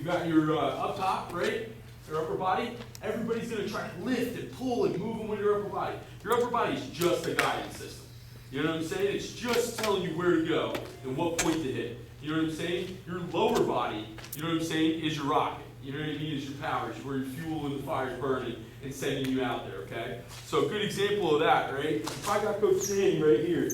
got your up top, right? Your upper body. Everybody's gonna try to lift and pull and move them with your upper body. Your upper body is just a guidance system. You know what I'm saying? It's just telling you where to go and what point to hit. You know what I'm saying? Your lower body, you know what I'm saying, is your rocket. You know what I mean? Is your power, is where your fuel and the fire's burning and sending you out there, okay? So a good example of that, right? If I got Coach Danny right here,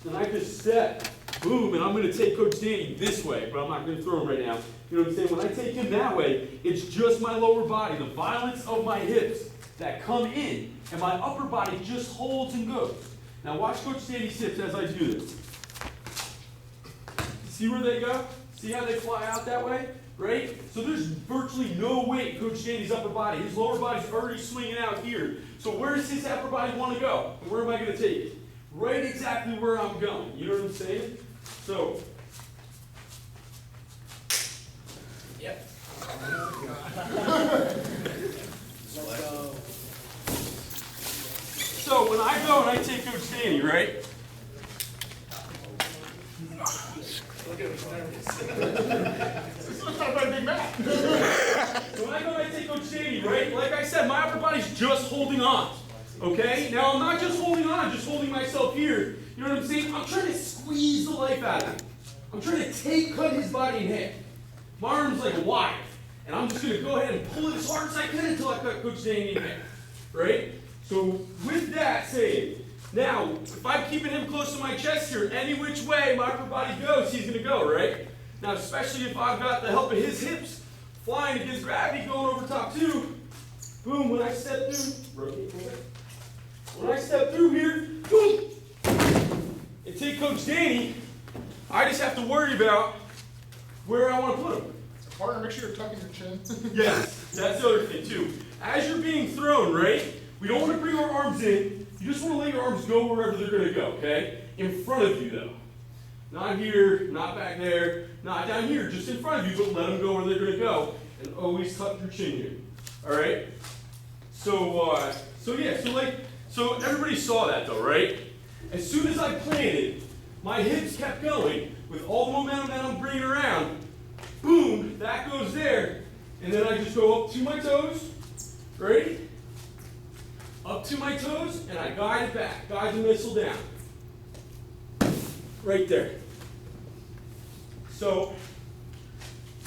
then I just step, boom, and I'm gonna take Coach Danny this way, but I'm not gonna throw him right now. You know what I'm saying? When I take him that way, it's just my lower body, the violence of my hips that come in, and my upper body just holds and goes. Now watch Coach Danny's hips as I do this. See where they go? See how they fly out that way? Right? So there's virtually no weight in Coach Danny's upper body. His lower body's already swinging out here. So where does his upper body want to go? And where am I going to take it? Right exactly where I'm going. You know what I'm saying? So, yep. So when I go and I take Coach Danny, right? Look at him. This looks like a big man. So when I go and I take Coach Danny, right? Like I said, my upper body's just holding on. Okay? Now I'm not just holding on, I'm just holding myself here. You know what I'm saying? I'm trying to squeeze the life out of him. I'm trying to cut his body in half. My arm's like a wire. And I'm just going to go ahead and pull it as hard as I can until I cut Coach Danny in half. Right? So with that saying, now, if I'm keeping him close to my chest here, any which way my upper body goes, he's going to go, right? Now, especially if I've got the help of his hips flying against gravity going over top too. Boom, when I step through, rotate forward. When I step through here, boom, and take Coach Danny, I just have to worry about where I want to put him. Partner, make sure you're tucking your chin. Yes, that's the other thing too. As you're being thrown, right, we don't want to bring our arms in. You just want to let your arms go wherever they're going to go, okay? In front of you, though. Not here, not back there, not down here, just in front of you, but let them go where they're going to go. And always tuck your chin here, all right? So everybody saw that, though, right? As soon as I planted, my hips kept going with all the momentum that I'm bringing around. Boom, that goes there. And then I just go up to my toes, right? Up to my toes, and I guide it back. Guide the missile down. Right there. So,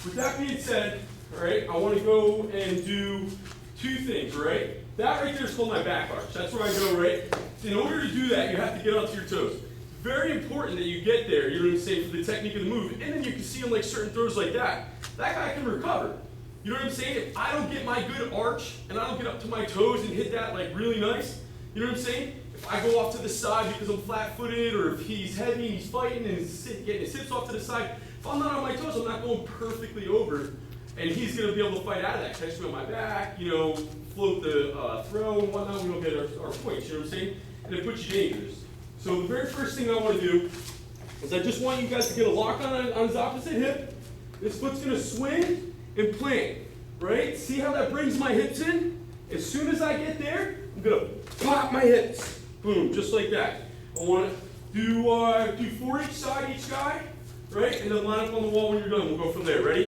with that being said, all right, I want to go and do two things, right? That right there is called my back arch. That's where I go, right? In order to do that, you have to get onto your toes. It's very important that you get there, you know what I'm saying, for the technique of the move. And then you can see on like certain throws like that, that guy can recover. You know what I'm saying? If I don't get my good arch and I don't get up to my toes and hit that like really nice, you know what I'm saying? If I go off to the side because I'm flat-footed, or if he's heavy and he's fighting and he's getting his hips off to the side, if I'm not on my toes, I'm not going perfectly over, and he's going to be able to fight out of that. Catch me on my back, you know, float the throw and whatnot. We don't get our points, you know what I'm saying? And it puts you dangerous. So the very first thing I want to do is I just want you guys to get a lock on his opposite hip. This foot's going to swing and plant, right? See how that brings my hips in? As soon as I get there, I'm gonna pop my hips. Boom, just like that. I wanna do 4 each side, each guy, right? And then line up on the wall when you're done. We'll go from there, ready?